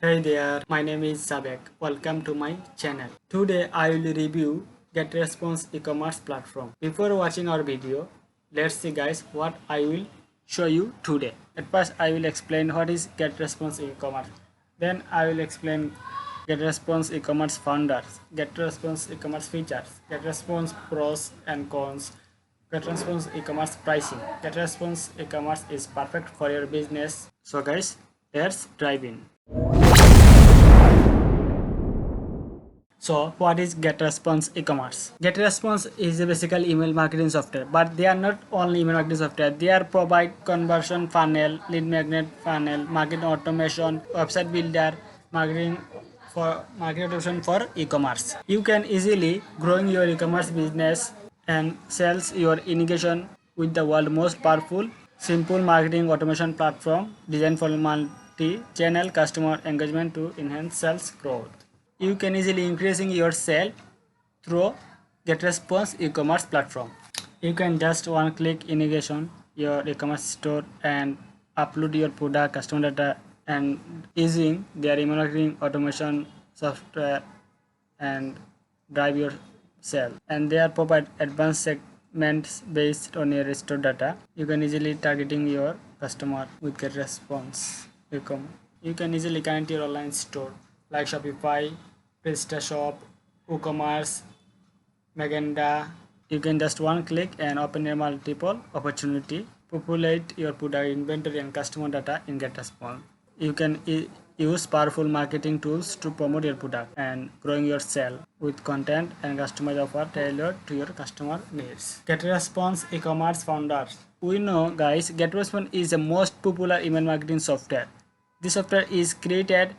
Hey there, my name is Sabek. Welcome to my channel. Today I will review Getresponse e-commerce platform. Before watching our video, let's see guys what I will show you today. At first I will explain what is Getresponse e-commerce. Then I will explain Getresponse e-commerce founders, Getresponse e-commerce features, Getresponse pros and cons, Getresponse e-commerce pricing. Getresponse e-commerce is perfect for your business. So guys, let's dive in. So what is Getresponse e-commerce? Getresponse is a basically email marketing software, but they are not only email marketing software. They are provide conversion funnel, lead magnet funnel, marketing automation, website builder, marketing automation for e-commerce. You can easily growing your e-commerce business and sells your integration with the world most powerful simple marketing automation platform designed for multi-channel customer engagement to enhance sales growth. You can easily increasing your sale through Getresponse e-commerce platform. You can just one click integration your e-commerce store and upload your product customer data and using their email marketing automation software and drive your sale. And they are provide advanced segments based on your store data. You can easily targeting your customer with Getresponse e-commerce. You can easily connect your online store like Shopify, PrestaShop, WooCommerce, Magenda. You can just one click and open a multiple opportunity, populate your product inventory and customer data in Getresponse. You can use powerful marketing tools to promote your product and growing your sale with content and customer offer tailored to your customer needs. Getresponse e-commerce founders. We know guys, Getresponse is the most popular email marketing software. This software is created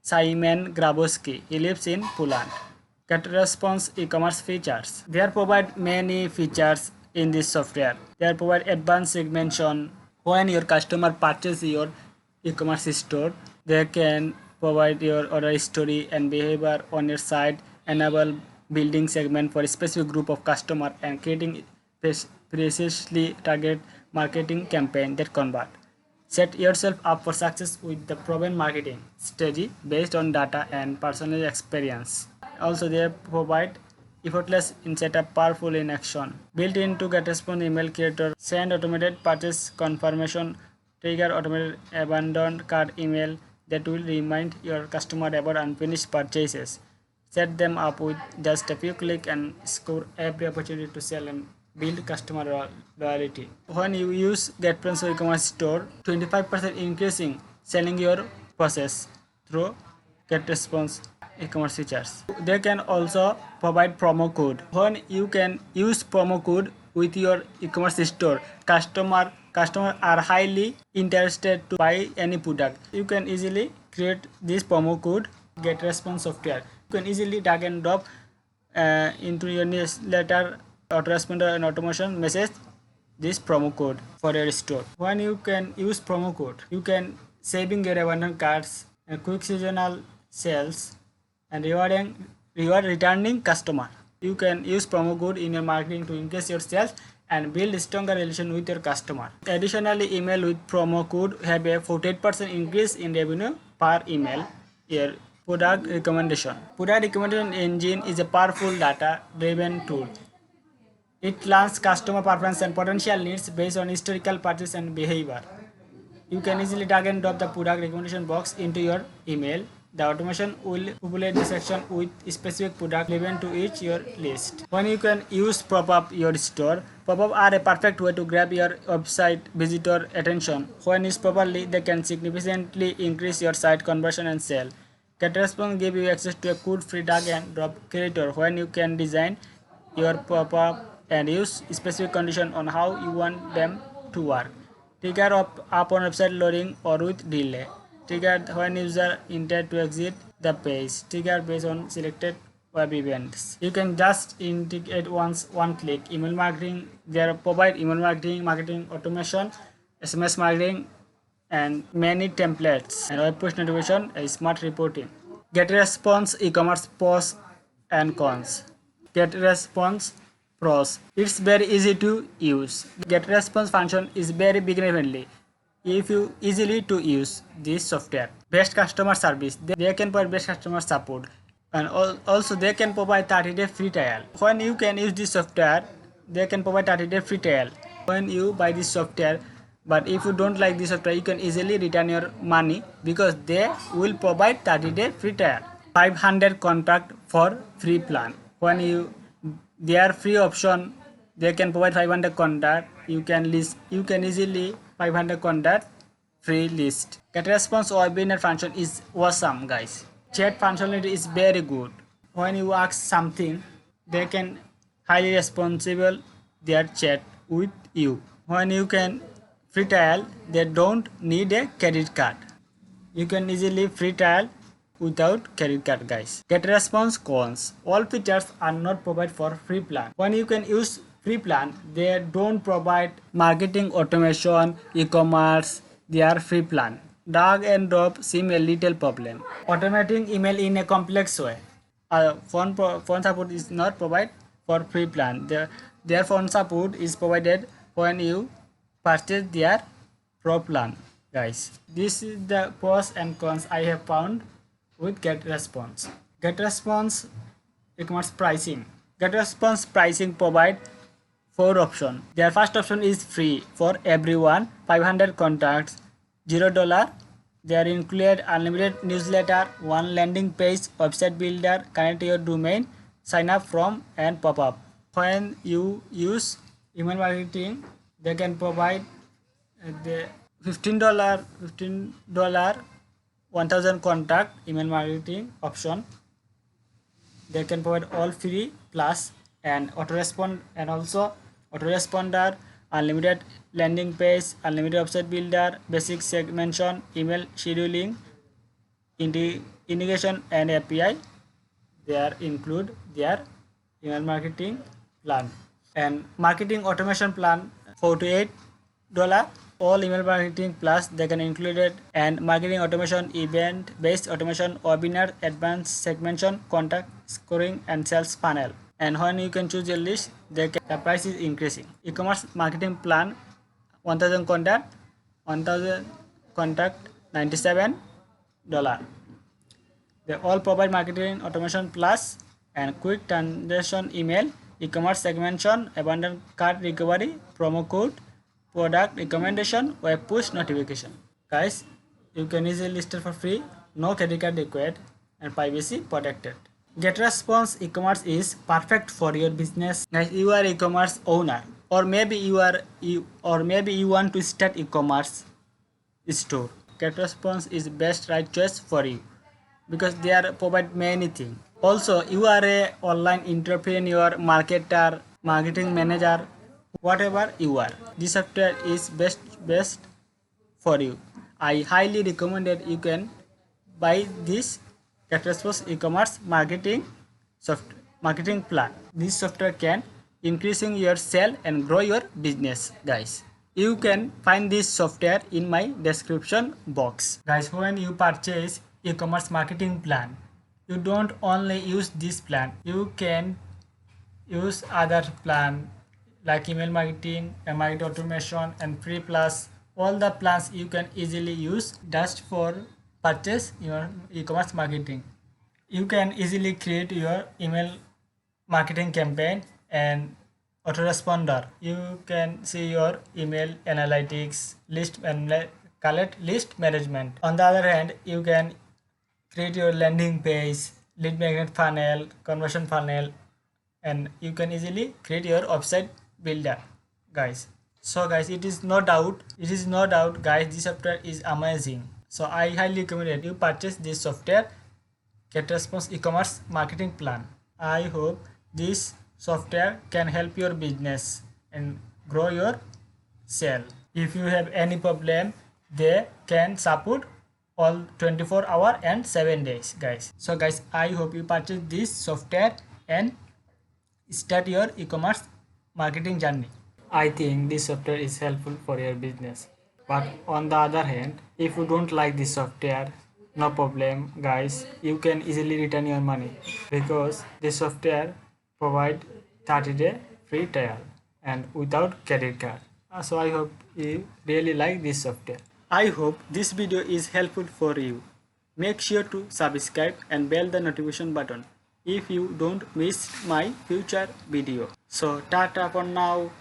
Simon Grabowski. He lives in Poland. Getresponse e-commerce features. They provide many features in this software. They provide advanced segmentation. When your customer purchases your e-commerce store, they can provide your order history and behavior on your site, enable building segment for a specific group of customer and creating precisely target marketing campaign that convert. Set yourself up for success with the proven marketing strategy based on data and personal experience. Also, they provide effortless in setup, powerful in action. Built into Getresponse email creator, send automated purchase confirmation, trigger automated abandoned cart email that will remind your customer about unfinished purchases. Set them up with just a few clicks and score every opportunity to sell and build customer loyalty. When you use Getresponse e-commerce store, 25% increasing selling your process through Getresponse e-commerce features. They can also provide promo code. When you can use promo code with your e-commerce store, customer are highly interested to buy any product. You can easily create this promo code Getresponse software. You can easily drag and drop into your newsletter autoresponder and automation message this promo code for your store. When you can use promo code, you can saving your abandoned carts and quick seasonal sales and reward returning customer. You can use promo code in your marketing to increase your sales and build stronger relation with your customer. Additionally, email with promo code have a 48% increase in revenue per email year. Product recommendation. Product recommendation engine is a powerful data-driven tool. It learns customer preference and potential needs based on historical purchase and behavior. You can easily drag and drop the product recommendation box into your email. The automation will populate the section with specific product relevant to each your list. When you can use pop-up your store, pop-up are a perfect way to grab your website visitor attention. When used properly, they can significantly increase your site conversion and sale. Getresponse give you access to a cool free drag and drop creator when you can design your pop-up and use specific condition on how you want them to work. Trigger up on website loading or with delay. Trigger when user intend to exit the page. Trigger based on selected web events. You can just integrate one click email marketing. They provide email marketing automation, SMS marketing, and many templates and web push notification and smart reporting. Getresponse e-commerce pros and cons. Getresponse pros. It's very easy to use. Getresponse function is very beginner friendly. If you easily to use this software. best customer service. They can provide best customer support, and also they can provide 30-day free trial. When you can use this software, they can provide 30-day free trial when you buy this software. But if you don't like this software, you can easily return your money because they will provide 30-day free trial. 500 contract for free plan. When you their free option, they can provide 500 contact. You can easily 500 contact free list. Getresponse webinar function is awesome, guys. Chat functionality is very good. When you ask something, they can highly responsible their chat with you. When you can free trial, they don't need a credit card. You can easily free trial without credit card, guys. Getresponse cons. All features are not provided for free plan. When you can use free plan, they don't provide marketing automation, e-commerce. They are free plan. Drag and drop seem a little problem. Automating email in a complex way. Phone support is not provided for free plan. Their phone support is provided when you purchase their pro plan, guys. This is the pros and cons I have found with Getresponse. Getresponse Ecommerce Pricing. Getresponse Pricing provide 4 options. Their first option is free for everyone, 500 contacts, $0. They are included unlimited newsletter, one landing page, website builder, connect your domain, sign up from and pop up. When you use email marketing, they can provide the $15 1000 contact email marketing option. They can provide all free plus and autorespond and also autoresponder, unlimited landing page, unlimited website builder, basic segmentation, email scheduling, integration and API. They are include their email marketing plan and marketing automation plan $48. All email marketing plus they can include it and marketing automation, event based automation, webinar, advanced segmentation, contact scoring and sales funnel. And when you can choose your list, the price is increasing. E-commerce marketing plan 1000 contact $97. They all provide marketing automation plus and quick transaction email, e-commerce segmentation, abandoned cart recovery, promo code, product recommendation, web push notification. Guys, you can easily list it for free, no credit card required, and privacy protected. Getresponse e-commerce is perfect for your business. Guys, you are e-commerce owner, or maybe you want to start e-commerce store. Getresponse is best right choice for you because they are provide many things. Also, you are a online entrepreneur, marketer, marketing manager, whatever you are. This software is best for you. I highly recommend that you can buy this Getresponse e-commerce marketing plan. This software can increasing your sale and grow your business, guys. You can find this software in my description box. Guys, when you purchase e-commerce marketing plan, you don't only use this plan. You can use other plan like email marketing, market automation and free plus. All the plans you can easily use just for purchase your e-commerce marketing. You can easily create your email marketing campaign and autoresponder. You can see your email analytics, list and collect list management. On the other hand, you can create your landing page, lead magnet funnel, conversion funnel, and you can easily create your website builder, guys. So guys, it is no doubt guys, this software is amazing. So I highly recommend that you purchase this software, Getresponse e-commerce marketing plan. I hope this software can help your business and grow your sale. If you have any problem, they can support all 24 hours and 7 days, guys. So guys, I hope you purchase this software and start your e-commerce marketing journey. I think this software is helpful for your business. But on the other hand, if you don't like this software, no problem, guys. You can easily return your money because this software provide 30-day free trial and without credit card. So I hope you really like this software. I hope this video is helpful for you. Make sure to subscribe and bell the notification button if you don't miss my future video. So tata for now.